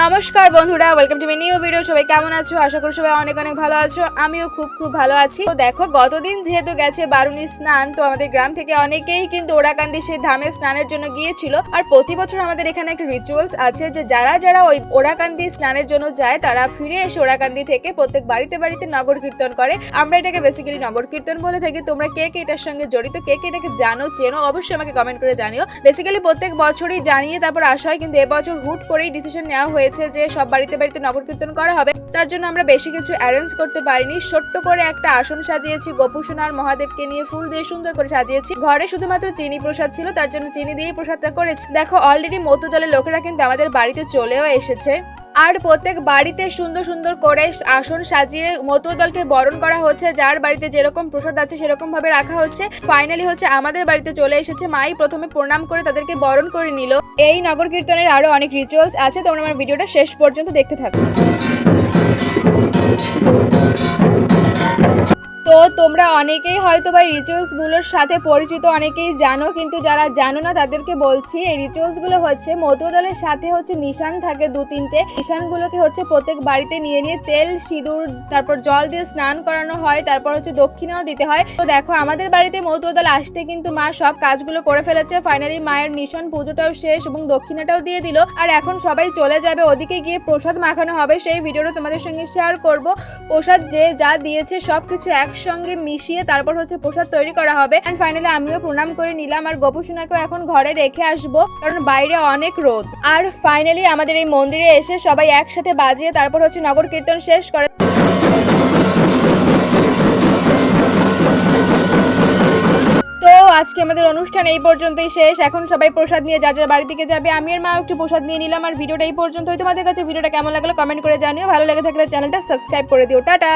নমস্কার বন্ধুরা, welcome to my new video. সবাই কেমন আছো? আশা করি সবাই অনেক অনেক ভালো আছো। আমিও খুব ভালো আছি। তো দেখো, গতদিন যেহেতু গেছে বারুণী স্নান, তো আমাদের গ্রাম থেকে অনেকেই কিন্তু ওরাকান্দি সেই ধামে স্নানের জন্য গিয়েছিল। আর প্রতি বছর আমাদের এখানে একটা রিচুয়ালস আছে যে যারা ওই ওরাকান্দি স্নানের জন্য যায় তারা ফিরে এসে ওরাকান্দি থেকে প্রত্যেক বাড়িতে নগর কীর্তন করে। আমরা এটাকে বেসিক্যালি নগর কীর্তন বলে থাকি। তোমরা কে এটার সঙ্গে জড়িত, কে এটাকে জানো চেনো, অবশ্যই আমাকে কমেন্ট করে জানিও। বেসিক্যালি প্রত্যেক বছরই জানিয়ে তারপর আসা হয়, কিন্তু এবছর হুট করেই ডিসিশন নেওয়া হয়েছে যে সব বাড়িতে নগর কীর্তন করা হবে। তার জন্য আমরা বেশি কিছু অ্যারেঞ্জ করতে পারিনি। ছোট্ট করে একটা আসন সাজিয়েছি, গোপুসোনার মহাদেবকে নিয়ে ফুল দিয়ে সুন্দর করে সাজিয়েছি। ঘরে শুধুমাত্র চিনি প্রসাদ ছিল, তার জন্য চিনি দিয়েই প্রসাদটা করেছি। দেখো, অলরেডি মধ্য দলের লোকেরা কিন্তু আমাদের বাড়িতে চলেও এসেছে। আর প্রত্যেক বাড়িতে সুন্দর করে আসন সাজিয়ে মতুয়া দলকে বরণ করা হচ্ছে। যার বাড়িতে যেরকম প্রসাদ আছে সেরকম ভাবে রাখা হচ্ছে। ফাইনালি হচ্ছে আমাদের বাড়িতে চলে এসেছে। মাই প্রথমে প্রণাম করে তাদেরকে বরণ করে নিল। এই নগর কীর্তনের আরো অনেক রিচুয়ালস আছে, তোমরা আমার ভিডিওটা শেষ পর্যন্ত দেখতে থাকো। তো তোমরা অনেকেই হয়তো বা রিচুয়ালস গুলোর সাথে পরিচিত, অনেকেই জানো, কিন্তু যারা জানো না তাদেরকে বলছি। এই রিচুয়ালস গুলো হচ্ছে মতুয়া দলের সাথে হচ্ছে নিশান থাকে 2-3টে। নিশান গুলোকে হচ্ছে প্রত্যেক বাড়িতে নিয়ে তেল সিঁদুর তারপর জল দিয়ে স্নান করানো হয়, তারপর হচ্ছে দক্ষিণাও দিতে হয়। তো দেখো, আমাদের বাড়িতে মতুয়া দল আসতে কিন্তু মা সব কাজগুলো করে ফেলেছে। ফাইনালি মায়ের নিশান পুজোটাও শেষ এবং দক্ষিণাটাও দিয়ে দিল। আর এখন সবাই চলে যাবে, ওদিকে গিয়ে প্রসাদ মাখানো হবে। সেই ভিডিওটা তোমাদের সঙ্গে শেয়ার করব। প্রসাদ যে যা দিয়েছে সবকিছু একসঙ্গে মিশিয়ে তারপর হচ্ছে প্রসাদ তৈরি করা হবে। এন্ড ফাইনালি আমিও প্রণাম করে নিলাম। আর গোপুসোনাকেও এখন ঘরে রেখে আসবো, কারণ বাইরে অনেক রোদ। আর ফাইনালি আমাদের এই মন্দিরে এসে সবাই একসাথে বাজিয়ে তারপর হচ্ছে নগর কীর্তন শেষ করে। তো আজকে আমাদের অনুষ্ঠান এই পর্যন্তই শেষ। এখন সবাই প্রসাদ নিয়ে যার বাড়ি থেকে যাবে। আমি আর মা একটু প্রসাদ নিয়ে নিলাম। আর ভিডিওটা এই পর্যন্তই। তোমাদের কাছে ভিডিওটা কেমন লাগলো কমেন্ট করে জানিও। ভালো লেগে থাকলে চ্যানেলটা সাবস্ক্রাইব করে দিও। টাটা।